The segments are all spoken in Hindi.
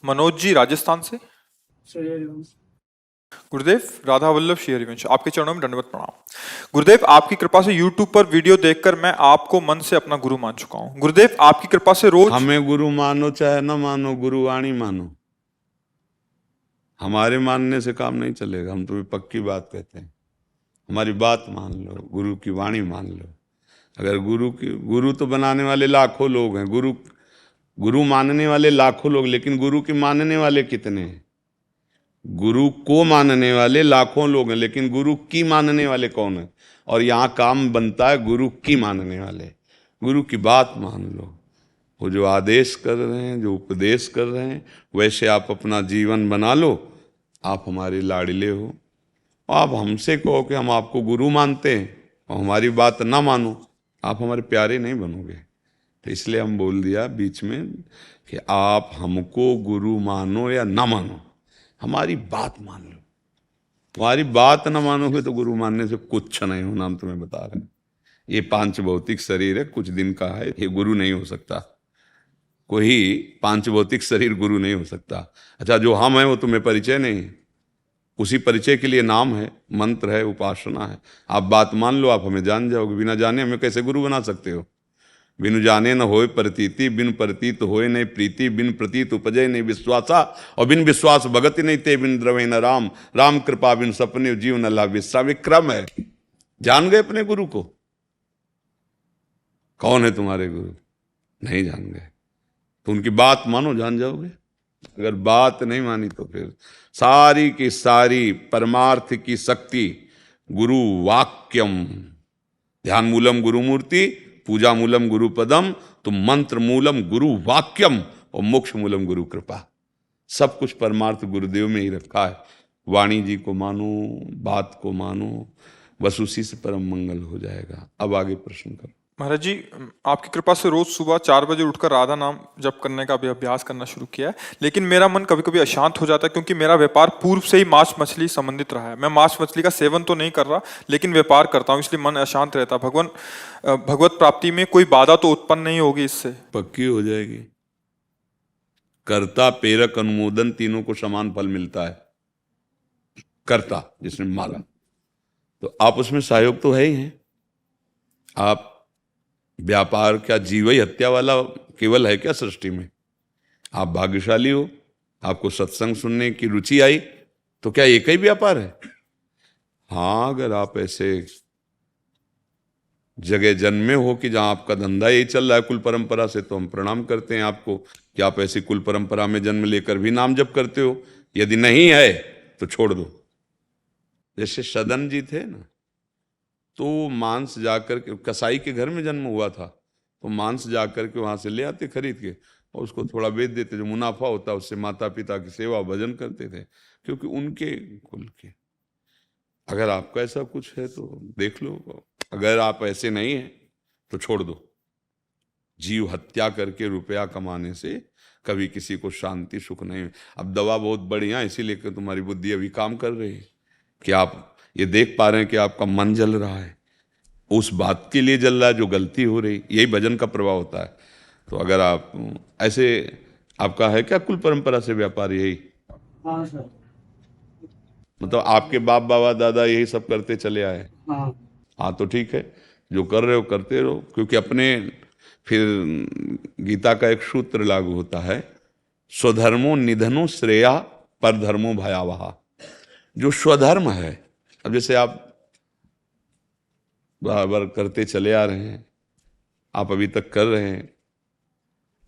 मनोज जी राजस्थान से। श्री हरिवंश। गुरुदेव, राधा वल्लभ श्री हरिवंश, आपके चरणों में दंडवत प्रणाम। गुरुदेव, आपकी कृपा से YouTube पर वीडियो देखकर मैं आपको मन से अपना गुरु मान चुका हूँ। गुरुदेव, आपकी कृपा से रोज हमें गुरु मानो चाहे न मानो, गुरु वाणी मानो। हमारे मानने से काम नहीं चलेगा, हम तुम्हें पक्की बात कहते हैं। हमारी बात मान लो, गुरु की वाणी मान लो। अगर गुरु तो बनाने वाले लाखों लोग हैं, गुरु मानने वाले लाखों लोग, लेकिन गुरु के मानने वाले कितने हैं? गुरु को मानने वाले लाखों लोग हैं, लेकिन गुरु की मानने वाले कौन है? और यहाँ काम बनता है गुरु की मानने वाले। गुरु की बात मान लो, वो जो आदेश कर रहे हैं, जो उपदेश कर रहे हैं, वैसे आप अपना जीवन बना लो। आप हमारे लाडले हो। आप हमसे कहो कि हम आपको गुरु मानते हैं और हमारी बात ना मानो, आप हमारे प्यारे नहीं बनोगे। तो इसलिए हम बोल दिया बीच में कि आप हमको गुरु मानो या ना मानो, हमारी बात मान लो। हमारी बात ना मानोगे तो गुरु मानने से कुछ नहीं होना, हम तुम्हें बता रहे हैं। ये पांच भौतिक शरीर है, कुछ दिन का है, ये गुरु नहीं हो सकता। कोई पांच भौतिक शरीर गुरु नहीं हो सकता। अच्छा, जो हम हैं वो तुम्हें परिचय नहीं है, उसी परिचय के लिए नाम है, मंत्र है, उपासना है। आप बात मान लो, आप हमें जान जाओगे। बिना जाने हमें कैसे गुरु बना सकते हो? बिनु जाने न होए प्रतीति, बिन प्रतीत होए नहीं प्रीति, बिन प्रतीत उपजय नहीं विश्वासा, और बिन विश्वास भगति नहीं ते, बिन द्रवे न राम, राम कृपा बिन सपने जीव न लाभ विश्राम। विक्रम है। जान गए अपने गुरु को? कौन है तुम्हारे गुरु? नहीं जान गए तो उनकी बात मानो, जान जाओगे। अगर बात नहीं मानी तो फिर सारी की सारी परमार्थ की शक्ति गुरु वाक्यम। ध्यान मूलम गुरु मूर्ति, पूजा मूलम गुरु पदम, तो मंत्र मूलम गुरु वाक्यम और मोक्ष मूलम गुरु कृपा। सब कुछ परमार्थ गुरुदेव में ही रखा है। वाणी जी को मानो, बात को मानो, बस उसी से परम मंगल हो जाएगा। अब आगे प्रश्न करो। महाराज जी, आपकी कृपा से रोज सुबह 4 बजे उठकर राधा नाम जप करने का भी अभ्यास करना शुरू किया है, लेकिन मेरा मन कभी कभी अशांत हो जाता है, क्योंकि मेरा व्यापार पूर्व से ही मांस मछली संबंधित रहा है। मैं मांस मछली का सेवन तो नहीं कर रहा, लेकिन व्यापार करता हूँ, इसलिए मन अशांत रहता है। भगवत प्राप्ति में कोई बाधा तो उत्पन्न नहीं होगी इससे? पक्की हो जाएगी। कर्ता प्रेरक अनुमोदन तीनों को समान फल मिलता है। कर्ता जिसने माला, तो आप उसमें सहयोग तो है ही हैं। आप व्यापार क्या जीवई हत्या वाला केवल है क्या सृष्टि में? आप भाग्यशाली हो, आपको सत्संग सुनने की रुचि आई, तो क्या एक ही व्यापार है? हाँ, अगर आप ऐसे जगह जन्मे हो कि जहां आपका धंधा यही चल रहा है कुल परंपरा से, तो हम प्रणाम करते हैं आपको कि आप ऐसी कुल परंपरा में जन्म लेकर भी नाम जप करते हो। यदि नहीं है तो छोड़ दो। जैसे सदन जी थे ना, तो मांस जाकर के, कसाई के घर में जन्म हुआ था, तो मांस जाकर के वहां से ले आते खरीद के और उसको थोड़ा बेच देते, जो मुनाफा होता उससे माता पिता की सेवा भजन करते थे, क्योंकि उनके कुल के। अगर आपका ऐसा कुछ है तो देख लो, अगर आप ऐसे नहीं हैं तो छोड़ दो। जीव हत्या करके रुपया कमाने से कभी किसी को शांति सुख नहीं। अब दवा बहुत बढ़िया, इसीलिए कि तुम्हारी बुद्धि अभी काम कर रही है कि आप ये देख पा रहे हैं कि आपका मन जल रहा है, उस बात के लिए जल रहा है जो गलती हो रही। यही भजन का प्रभाव होता है। तो अगर आप ऐसे, आपका है क्या कुल परंपरा से व्यापार? यही? हाँ सर। मतलब आपके बाप बाबा दादा यही सब करते चले आए? हाँ, तो ठीक है, जो कर रहे हो करते रहो, क्योंकि अपने फिर गीता का एक सूत्र लागू होता है, स्वधर्मो निधनो श्रेया पर धर्मो भयावह। जो स्वधर्म है, अब जैसे आप बराबर करते चले आ रहे हैं, आप अभी तक कर रहे हैं,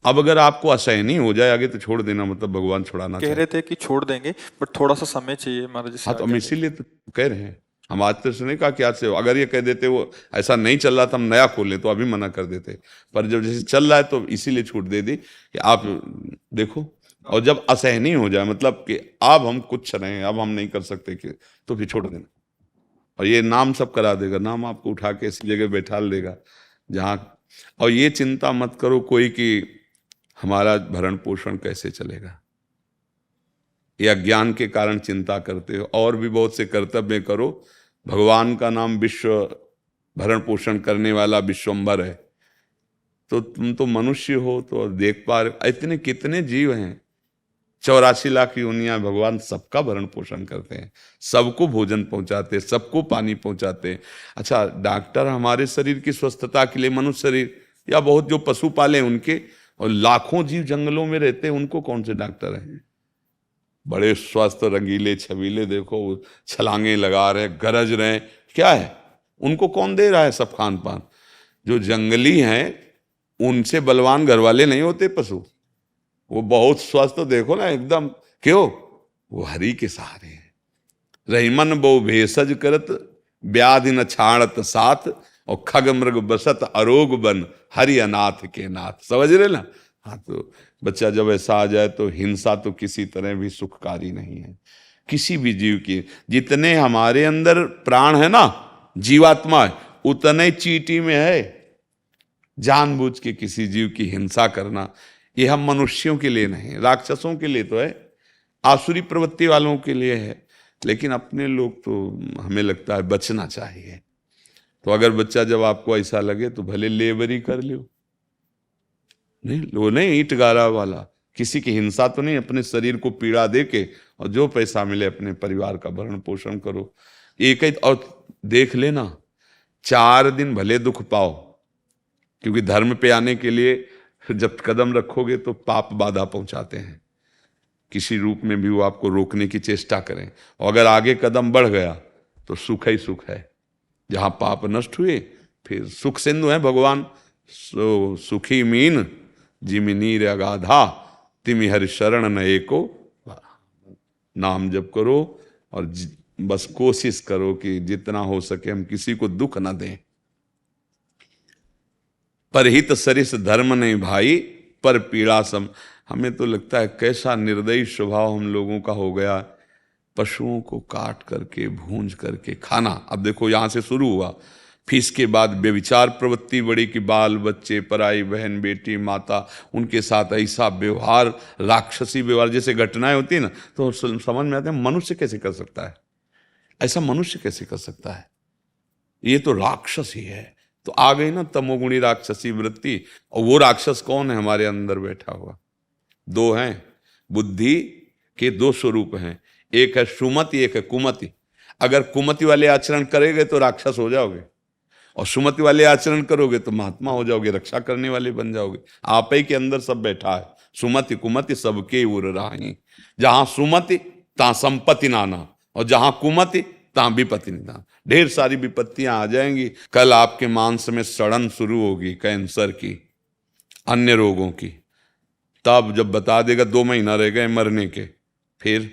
अब अगर आपको असहनीय हो जाए आगे तो छोड़ देना, मतलब भगवान छुड़ाना कह रहे थे कि छोड़ देंगे, बट थोड़ा सा समय चाहिए महाराज जी। हाँ, तो हम इसीलिए तो कह रहे हैं। हम आज तक नहीं कहा कि आज से, अगर ये कह देते वो ऐसा नहीं चल रहा था हम नया खोल लें तो अभी मना कर देते, पर जब जैसे चल रहा है तो इसीलिए छूट दे दी कि आप देखो। और जब असहनीय हो जाए, मतलब कि अब हम कुछ रहे हैं, अब हम नहीं कर सकते कि, तो फिर छोड़ देना। और ये नाम सब करा देगा, नाम आपको उठा के इस जगह बैठा देगा जहाँ। और ये चिंता मत करो कोई कि हमारा भरण पोषण कैसे चलेगा, ये अज्ञान के कारण चिंता करते हो। और भी बहुत से कर्तव्य करो। भगवान का नाम विश्व भरण पोषण करने वाला विश्वम्भर है, तो तुम तो मनुष्य हो तो देख पा रहे इतने कितने जीव हैं 84 लाख योनियां भगवान सबका भरण पोषण करते हैं, सबको भोजन पहुंचाते, सबको पानी पहुंचाते। अच्छा, डॉक्टर हमारे शरीर की स्वस्थता के लिए, मनुष्य शरीर या बहुत जो पशु पाले उनके, और लाखों जीव जंगलों में रहते हैं, उनको कौन से डॉक्टर हैं? बड़े स्वस्थ रंगीले छबीले, देखो छलांगे लगा रहे, गरज रहे, क्या है? उनको कौन दे रहा है सब खान पान? जो जंगली हैं उनसे बलवान घर वाले नहीं होते पशु, वो बहुत स्वस्थ, देखो ना एकदम, क्यों? वो हरि के सहारे हैं। रहीमन बहु भेषज करत, व्याधि न छाड़त साथ, और खग मृग बसत अरोग बन, हरि अनाथ के नाथ। समझ रहे ना? हाँ, तो बच्चा जब ऐसा आ जाए तो हिंसा तो किसी तरह भी सुखकारी नहीं है किसी भी जीव की। जितने हमारे अंदर प्राण है ना, जीवात्मा है, उतने चींटी में है। जानबूझ के किसी जीव की हिंसा करना, यह हम मनुष्यों के लिए नहीं, राक्षसों के लिए तो है, आसुरी प्रवृत्ति वालों के लिए है, लेकिन अपने लोग तो हमें लगता है बचना चाहिए। तो अगर बच्चा जब आपको ऐसा लगे तो भले लेबरी कर लो, नहीं वो नहीं ईंट गारा वाला, किसी की हिंसा तो नहीं, अपने शरीर को पीड़ा दे के और जो पैसा मिले अपने परिवार का भरण पोषण करो। एक ही, और देख लेना 4 दिन भले दुख पाओ, क्योंकि धर्म पे आने के लिए जब कदम रखोगे तो पाप बाधा पहुंचाते हैं, किसी रूप में भी वो आपको रोकने की चेष्टा करें, और अगर आगे कदम बढ़ गया तो सुख ही सुख है। जहां पाप नष्ट हुए फिर सुख सिंधु है भगवान। सो सुखी मीन जिमि नीर अगाधा, तिमि हरि शरण न एको। नाम जप करो और बस कोशिश करो कि जितना हो सके हम किसी को दुख न दें। परहित सरिस धर्म नहीं भाई, पर पीड़ा सम। हमें तो लगता है कैसा निर्दयी स्वभाव हम लोगों का हो गया, पशुओं को काट करके भूंज करके खाना। अब देखो यहां से शुरू हुआ, फिर इसके बाद बेविचार प्रवृत्ति बड़ी कि बाल बच्चे, पराई बहन, बेटी, माता, उनके साथ ऐसा व्यवहार, राक्षसी व्यवहार, जैसे घटनाएं होती है ना, तो समझ में आता है मनुष्य कैसे कर सकता है ऐसा? मनुष्य कैसे कर सकता है? ये तो राक्षस ही है। तो आ गई ना तमोगुणी राक्षसी वृत्ति। और वो राक्षस कौन है? हमारे अंदर बैठा हुआ। 2 हैं, बुद्धि के 2 स्वरूप हैं, एक है सुमति, एक है कुमति। अगर कुमति वाले आचरण करेंगे तो राक्षस हो जाओगे, और सुमति वाले आचरण करोगे तो महात्मा हो जाओगे, रक्षा करने वाले बन जाओगे। आप ही के अंदर सब बैठा है। सुमति कुमति सबके उर राही, जहां सुमति तहां संपत्ति नाना, और जहां कुमति तहां विपत्ति ना। ढेर सारी विपत्तियां आ जाएंगी। कल आपके मांस में सड़न शुरू होगी, कैंसर की, अन्य रोगों की। तब जब बता देगा 2 महीना रह गए मरने के, फिर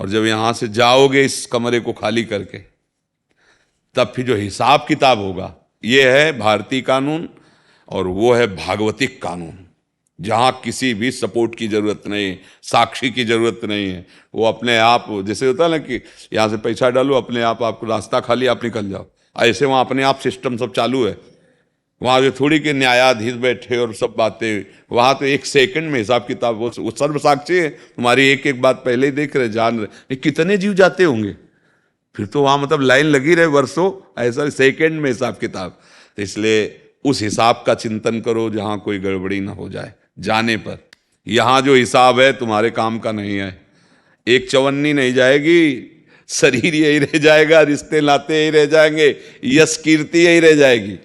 और जब यहां से जाओगे इस कमरे को खाली करके, तब फिर जो हिसाब किताब होगा, ये है भारतीय कानून और वो है भागवतिक कानून, जहां किसी भी सपोर्ट की जरूरत नहीं, साक्षी की जरूरत नहीं है। वो अपने आप, जैसे होता है ना कि यहां से पैसा डालो, अपने आप आपको रास्ता खाली, आप निकल जाओ, ऐसे वहां अपने आप सिस्टम सब चालू है। वहां जो थोड़ी के न्यायाधीश बैठे और सब बातें, वहां तो 1 सेकंड में हिसाब किताब, वो सर्व साक्षी है, तुम्हारी एक एक बात पहले ही देख रहे, जान रहे। कितने जीव जाते होंगे फिर तो वहां, मतलब लाइन लगी रहे वर्षों, ऐसा सेकंड में हिसाब किताब। तो इसलिए उस हिसाब का चिंतन करो जहां कोई गड़बड़ी ना हो जाए जाने पर। यहां जो हिसाब है तुम्हारे काम का नहीं है। एक चवन्नी नहीं जाएगी, शरीर यही रह जाएगा, रिश्ते नाते यही रह जाएंगे, यश कीर्ति यही रह जाएगी।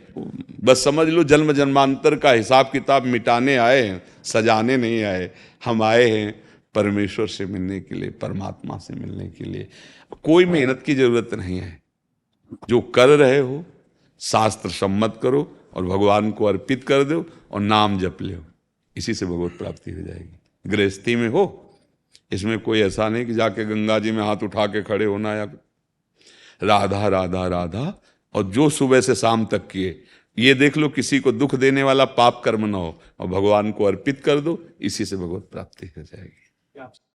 बस समझ लो जन्म जन्मांतर का हिसाब किताब मिटाने आए हैं, सजाने नहीं आए। हम आए हैं परमेश्वर से मिलने के लिए, परमात्मा से मिलने के लिए। कोई मेहनत की जरूरत नहीं है, जो कर रहे हो शास्त्र सम्मत करो और भगवान को अर्पित कर दो और नाम जप लो, इसी से भगवत प्राप्ति हो जाएगी। गृहस्थी में हो, इसमें कोई ऐसा नहीं कि जाके गंगा जी में हाथ उठा के खड़े होना या राधा राधा राधा, और जो सुबह से शाम तक किए, ये देख लो किसी को दुख देने वाला पाप कर्म ना हो, और भगवान को अर्पित कर दो, इसी से भगवत प्राप्ति हो जाएगी।